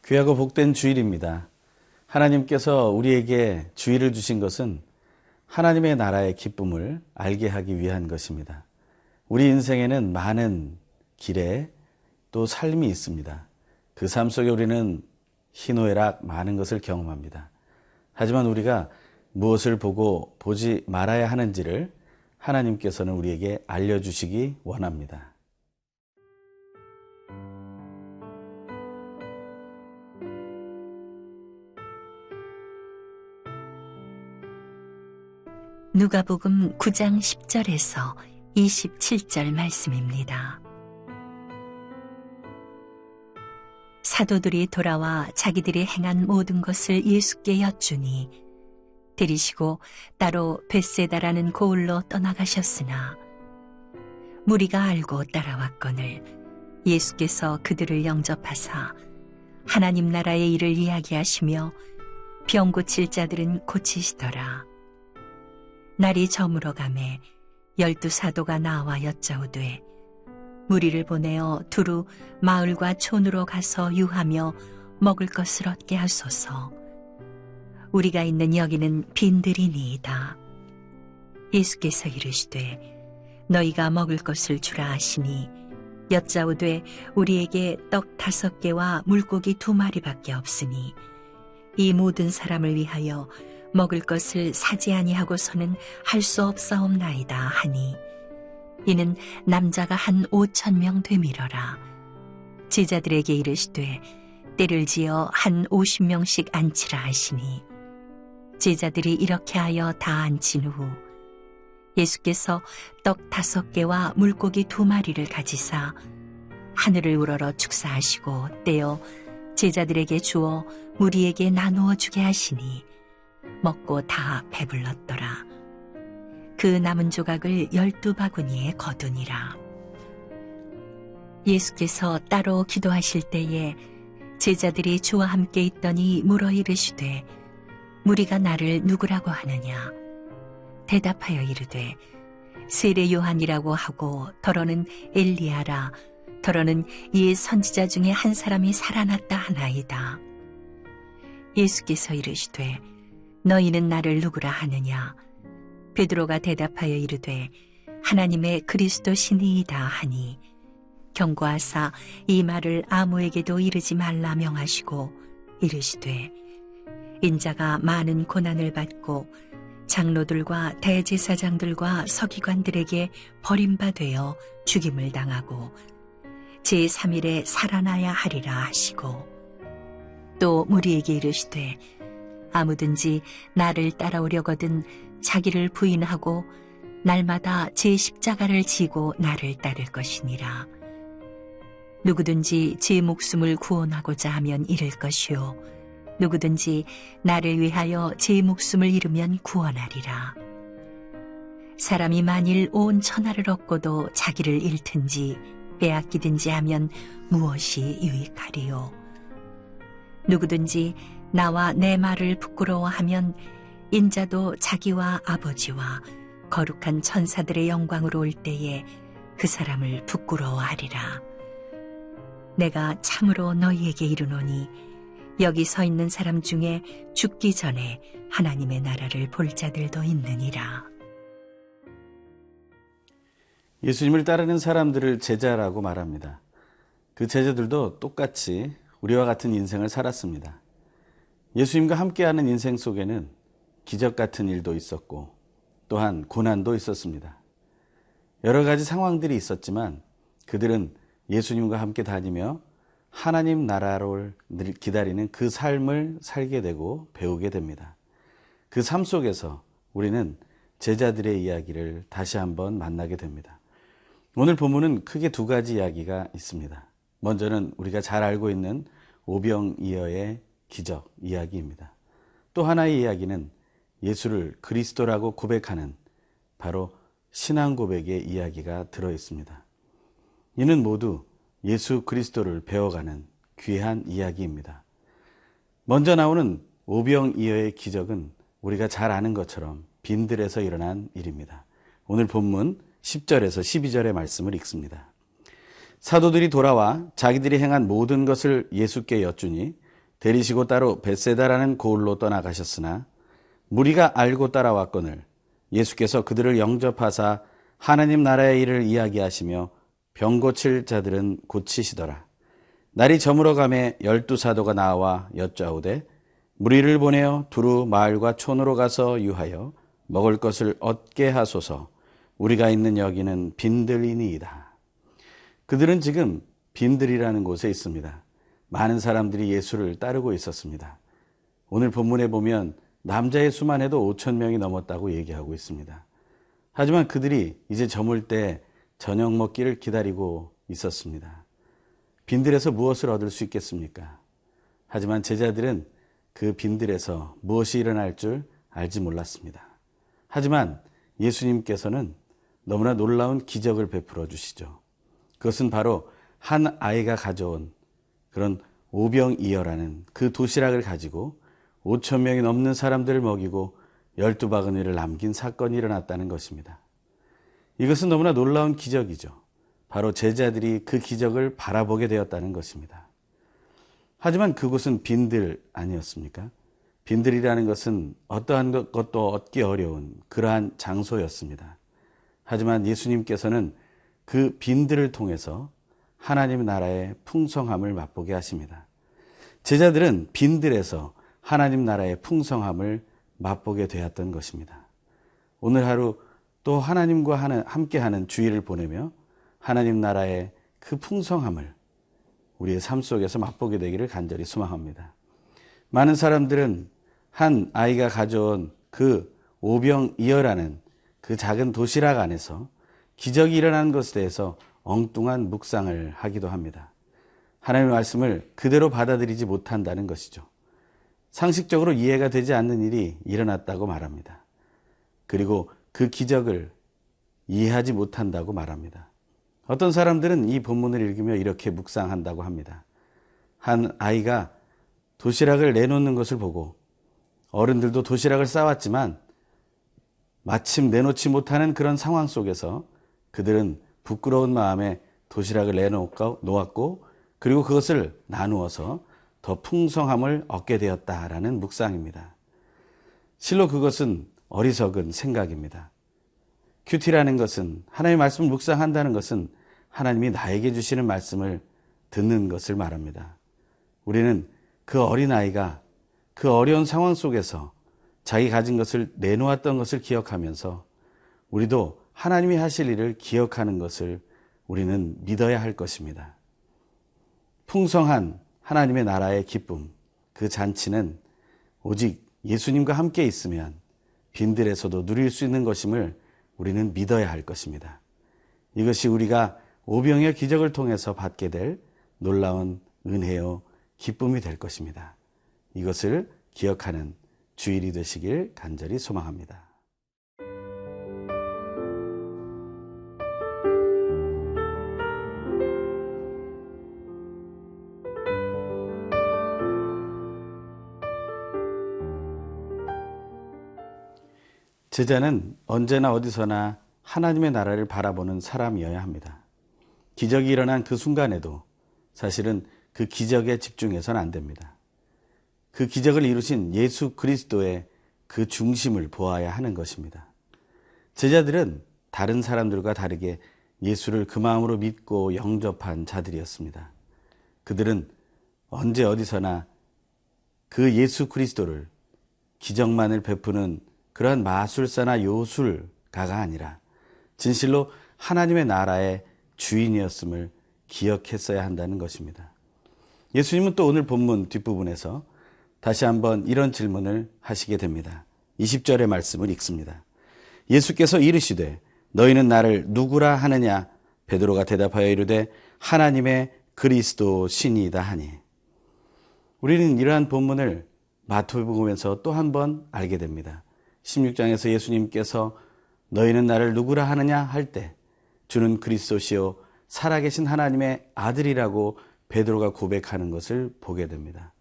귀하고 복된 주일입니다. 하나님께서 우리에게 주일을 주신 것은 하나님의 나라의 기쁨을 알게 하기 위한 것입니다. 우리 인생에는 많은 길에 또 삶이 있습니다. 그 삶 속에 우리는 희노애락 많은 것을 경험합니다. 하지만 우리가 무엇을 보고 보지 말아야 하는지를 하나님께서는 우리에게 알려주시기 원합니다. 누가복음 9장 10절에서 27절 말씀입니다. 사도들이 돌아와 자기들이 행한 모든 것을 예수께 여쭈니 데리시고 따로 벳세다라는 고을로 떠나가셨으나 무리가 알고 따라왔거늘 예수께서 그들을 영접하사 하나님 나라의 일을 이야기하시며 병 고칠 자들은 고치시더라. 날이 저물어 가매 12 사도가 나와 여짜오되 무리를 보내어 두루 마을과 촌으로 가서 유하며 먹을 것을 얻게 하소서. 우리가 있는 여기는 빈들이니이다. 예수께서 이르시되 너희가 먹을 것을 주라 하시니 여짜오되 우리에게 떡 5개와 물고기 2마리밖에 없으니 이 모든 사람을 위하여 먹을 것을 사지 아니하고서는 할 수 없사옵나이다 하니 이는 남자가 한 5,000명 되밀어라. 제자들에게 이르시되 때를 지어 한 50명씩 앉히라 하시니 제자들이 이렇게 하여 다 앉힌 후 예수께서 떡 5개와 물고기 2마리를 가지사 하늘을 우러러 축사하시고 떼어 제자들에게 주어 무리에게 나누어 주게 하시니 먹고 다 배불렀더라. 그 남은 조각을 12바구니에 거두니라. 예수께서 따로 기도하실 때에 제자들이 주와 함께 있더니 물어 이르시되 무리가 나를 누구라고 하느냐? 대답하여 이르되 세례 요한이라고 하고 더러는 엘리야라, 더러는 이의 선지자 중에 한 사람이 살아났다 하나이다. 예수께서 이르시되 너희는 나를 누구라 하느냐? 베드로가 대답하여 이르되 하나님의 그리스도 신이이다 하니 경고하사 이 말을 아무에게도 이르지 말라 명하시고 이르시되 인자가 많은 고난을 받고 장로들과 대제사장들과 서기관들에게 버림받되어 죽임을 당하고 제3일에 살아나야 하리라 하시고 또 무리에게 이르시되 아무든지 나를 따라오려거든 자기를 부인하고 날마다 제 십자가를 지고 나를 따를 것이니라. 누구든지 제 목숨을 구원하고자 하면 잃을 것이요 누구든지 나를 위하여 제 목숨을 잃으면 구원하리라. 사람이 만일 온 천하를 얻고도 자기를 잃든지 빼앗기든지 하면 무엇이 유익하리요? 누구든지 나와 내 말을 부끄러워하면 인자도 자기와 아버지와 거룩한 천사들의 영광으로 올 때에 그 사람을 부끄러워하리라. 내가 참으로 너희에게 이르노니 여기 서 있는 사람 중에 죽기 전에 하나님의 나라를 볼 자들도 있느니라. 예수님을 따르는 사람들을 제자라고 말합니다. 그 제자들도 똑같이 우리와 같은 인생을 살았습니다. 예수님과 함께하는 인생 속에는 기적 같은 일도 있었고 또한 고난도 있었습니다. 여러 가지 상황들이 있었지만 그들은 예수님과 함께 다니며 하나님 나라를 기다리는 그 삶을 살게 되고 배우게 됩니다. 그 삶 속에서 우리는 제자들의 이야기를 다시 한번 만나게 됩니다. 오늘 본문은 크게 2가지 이야기가 있습니다. 먼저는 우리가 잘 알고 있는 오병이어의 기적 이야기입니다. 또 하나의 이야기는 예수를 그리스도라고 고백하는 바로 신앙 고백의 이야기가 들어 있습니다. 이는 모두 예수 그리스도를 배워가는 귀한 이야기입니다. 먼저 나오는 오병이어의 기적은 우리가 잘 아는 것처럼 빈들에서 일어난 일입니다. 오늘 본문 10절에서 12절의 말씀을 읽습니다. 사도들이 돌아와 자기들이 행한 모든 것을 예수께 여쭈니 데리시고 따로 벳세다라는 고을로 떠나가셨으나 무리가 알고 따라왔거늘 예수께서 그들을 영접하사 하나님 나라의 일을 이야기하시며 병 고칠 자들은 고치시더라. 날이 저물어 가매 12사도가 나와 여짜오되 무리를 보내어 두루 마을과 촌으로 가서 유하여 먹을 것을 얻게 하소서. 우리가 있는 여기는 빈들이니이다. 그들은 지금 빈들이라는 곳에 있습니다. 많은 사람들이 예수를 따르고 있었습니다. 오늘 본문에 보면 남자의 수만 해도 5,000명이 넘었다고 얘기하고 있습니다. 하지만 그들이 이제 저물 때 저녁 먹기를 기다리고 있었습니다. 빈들에서 무엇을 얻을 수 있겠습니까? 하지만 제자들은 그 빈들에서 무엇이 일어날 줄 알지 몰랐습니다. 하지만 예수님께서는 너무나 놀라운 기적을 베풀어 주시죠. 그것은 바로 한 아이가 가져온 그런 오병이어라는 그 도시락을 가지고 5,000명이 넘는 사람들을 먹이고 12바구니를 남긴 사건이 일어났다는 것입니다. 이것은 너무나 놀라운 기적이죠. 바로 제자들이 그 기적을 바라보게 되었다는 것입니다. 하지만 그곳은 빈들 아니었습니까? 빈들이라는 것은 어떠한 것도 얻기 어려운 그러한 장소였습니다. 하지만 예수님께서는 그 빈들을 통해서 하나님 나라의 풍성함을 맛보게 하십니다. 제자들은 빈들에서 하나님 나라의 풍성함을 맛보게 되었던 것입니다. 오늘 하루 또 하나님과 함께하는 주일을 보내며 하나님 나라의 그 풍성함을 우리의 삶 속에서 맛보게 되기를 간절히 소망합니다. 많은 사람들은 한 아이가 가져온 그 오병이어라는 그 작은 도시락 안에서 기적이 일어나는 것에 대해서 엉뚱한 묵상을 하기도 합니다. 하나님의 말씀을 그대로 받아들이지 못한다는 것이죠. 상식적으로 이해가 되지 않는 일이 일어났다고 말합니다. 그리고 그 기적을 이해하지 못한다고 말합니다. 어떤 사람들은 이 본문을 읽으며 이렇게 묵상한다고 합니다. 한 아이가 도시락을 내놓는 것을 보고 어른들도 도시락을 싸왔지만 마침 내놓지 못하는 그런 상황 속에서 그들은 부끄러운 마음에 도시락을 내놓았고 그리고 그것을 나누어서 더 풍성함을 얻게 되었다라는 묵상입니다. 실로 그것은 어리석은 생각입니다. 큐티라는 것은 하나님의 말씀을 묵상한다는 것은 하나님이 나에게 주시는 말씀을 듣는 것을 말합니다. 우리는 그 어린아이가 그 어려운 상황 속에서 자기 가진 것을 내놓았던 것을 기억하면서 우리도 하나님이 하실 일을 기억하는 것을 우리는 믿어야 할 것입니다. 풍성한 하나님의 나라의 기쁨, 그 잔치는 오직 예수님과 함께 있으면 빈들에서도 누릴 수 있는 것임을 우리는 믿어야 할 것입니다. 이것이 우리가 오병이어 기적을 통해서 받게 될 놀라운 은혜요 기쁨이 될 것입니다. 이것을 기억하는 주일이 되시길 간절히 소망합니다. 제자는 언제나 어디서나 하나님의 나라를 바라보는 사람이어야 합니다. 기적이 일어난 그 순간에도 사실은 그 기적에 집중해서는 안 됩니다. 그 기적을 이루신 예수 그리스도의 그 중심을 보아야 하는 것입니다. 제자들은 다른 사람들과 다르게 예수를 그 마음으로 믿고 영접한 자들이었습니다. 그들은 언제 어디서나 그 예수 그리스도를 기적만을 베푸는 그러한 마술사나 요술가가 아니라 진실로 하나님의 나라의 주인이었음을 기억했어야 한다는 것입니다. 예수님은 또 오늘 본문 뒷부분에서 다시 한번 이런 질문을 하시게 됩니다. 20절의 말씀을 읽습니다. 예수께서 이르시되 너희는 나를 누구라 하느냐? 베드로가 대답하여 이르되 하나님의 그리스도 신이다 하니. 우리는 이러한 본문을 마태복음에서 또 한 번 알게 됩니다. 16장에서 예수님께서 너희는 나를 누구라 하느냐 할 때 주는 그리스도시요 살아계신 하나님의 아들이라고 베드로가 고백하는 것을 보게 됩니다.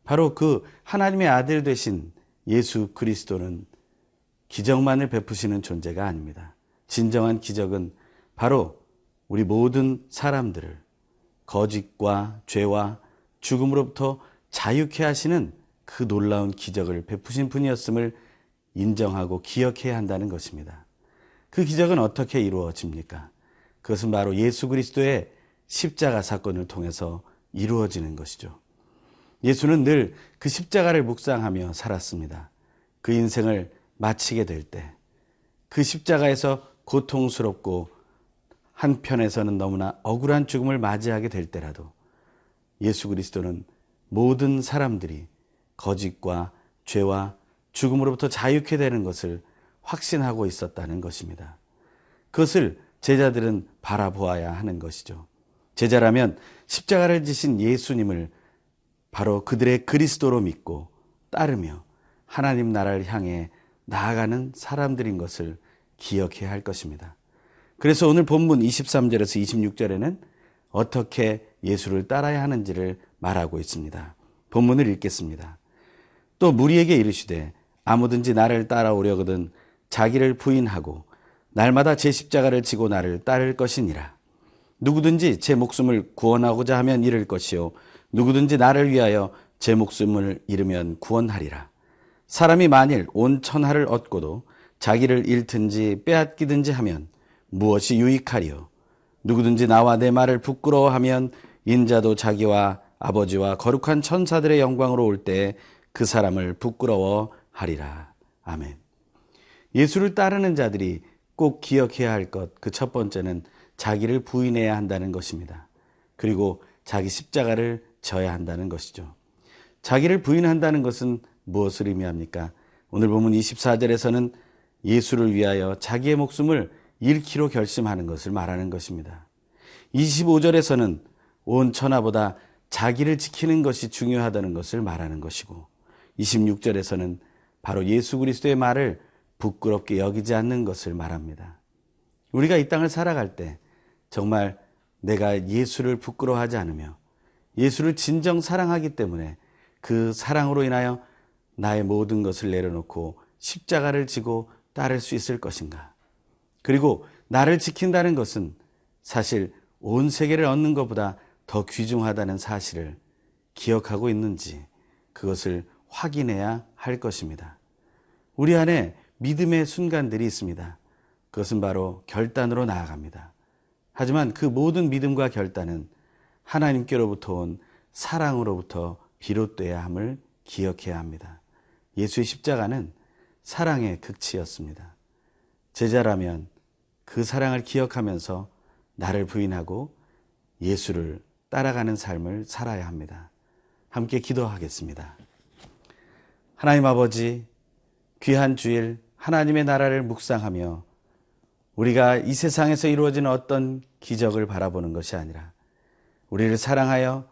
바로 그 하나님의 아들 되신 예수 그리스도는 기적만을 베푸시는 존재가 아닙니다. 진정한 기적은 바로 우리 모든 사람들을 거짓과 죄와 죽음으로부터 자유케 하시는 그 놀라운 기적을 베푸신 분이었음을 인정하고 기억해야 한다는 것입니다. 그 기적은 어떻게 이루어집니까? 그것은 바로 예수 그리스도의 십자가 사건을 통해서 이루어지는 것이죠. 예수는 늘 그 십자가를 묵상하며 살았습니다. 그 인생을 마치게 될 때, 그 십자가에서 고통스럽고 한편에서는 너무나 억울한 죽음을 맞이하게 될 때라도 예수 그리스도는 모든 사람들이 거짓과 죄와 죽음으로부터 자유케 되는 것을 확신하고 있었다는 것입니다. 그것을 제자들은 바라보아야 하는 것이죠. 제자라면 십자가를 지신 예수님을 바로 그들의 그리스도로 믿고 따르며 하나님 나라를 향해 나아가는 사람들인 것을 기억해야 할 것입니다. 그래서 오늘 본문 23절에서 26절에는 어떻게 예수를 따라야 하는지를 말하고 있습니다. 본문을 읽겠습니다. 또 무리에게 이르시되 아무든지 나를 따라오려거든 자기를 부인하고 날마다 제 십자가를 지고 나를 따를 것이니라. 누구든지 제 목숨을 구원하고자 하면 잃을 것이요 누구든지 나를 위하여 제 목숨을 잃으면 구원하리라. 사람이 만일 온 천하를 얻고도 자기를 잃든지 빼앗기든지 하면 무엇이 유익하리요? 누구든지 나와 내 말을 부끄러워하면 인자도 자기와 아버지와 거룩한 천사들의 영광으로 올 때 그 사람을 부끄러워하리라. 아멘. 예수를 따르는 자들이 꼭 기억해야 할 것, 그 첫 번째는 자기를 부인해야 한다는 것입니다. 그리고 자기 십자가를 져야 한다는 것이죠. 자기를 부인한다는 것은 무엇을 의미합니까? 오늘 본문 24절에서는 예수를 위하여 자기의 목숨을 잃기로 결심하는 것을 말하는 것입니다. 25절에서는 온 천하보다 자기를 지키는 것이 중요하다는 것을 말하는 것이고 26절에서는 바로 예수 그리스도의 말을 부끄럽게 여기지 않는 것을 말합니다. 우리가 이 땅을 살아갈 때 정말 내가 예수를 부끄러워하지 않으며 예수를 진정 사랑하기 때문에 그 사랑으로 인하여 나의 모든 것을 내려놓고 십자가를 지고 따를 수 있을 것인가? 그리고 나를 지킨다는 것은 사실 온 세계를 얻는 것보다 더 귀중하다는 사실을 기억하고 있는지 그것을 확인해야 할 것입니다. 우리 안에 믿음의 순간들이 있습니다. 그것은 바로 결단으로 나아갑니다. 하지만 그 모든 믿음과 결단은 하나님께로부터 온 사랑으로부터 비롯돼야 함을 기억해야 합니다. 예수의 십자가는 사랑의 극치였습니다. 제자라면 그 사랑을 기억하면서 나를 부인하고 예수를 따라가는 삶을 살아야 합니다. 함께 기도하겠습니다. 하나님 아버지, 귀한 주일 하나님의 나라를 묵상하며 우리가 이 세상에서 이루어지는 어떤 기적을 바라보는 것이 아니라 우리를 사랑하여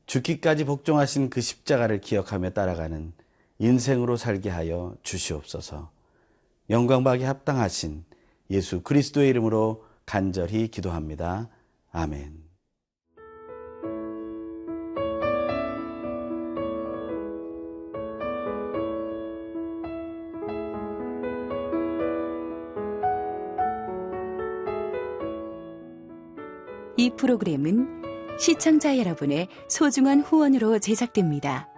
죽기까지 복종하신 그 십자가를 기억하며 따라가는 인생으로 살게 하여 주시옵소서. 영광받기 합당하신 예수 그리스도의 이름으로 간절히 기도합니다. 아멘. 이 프로그램은 시청자 여러분의 소중한 후원으로 제작됩니다.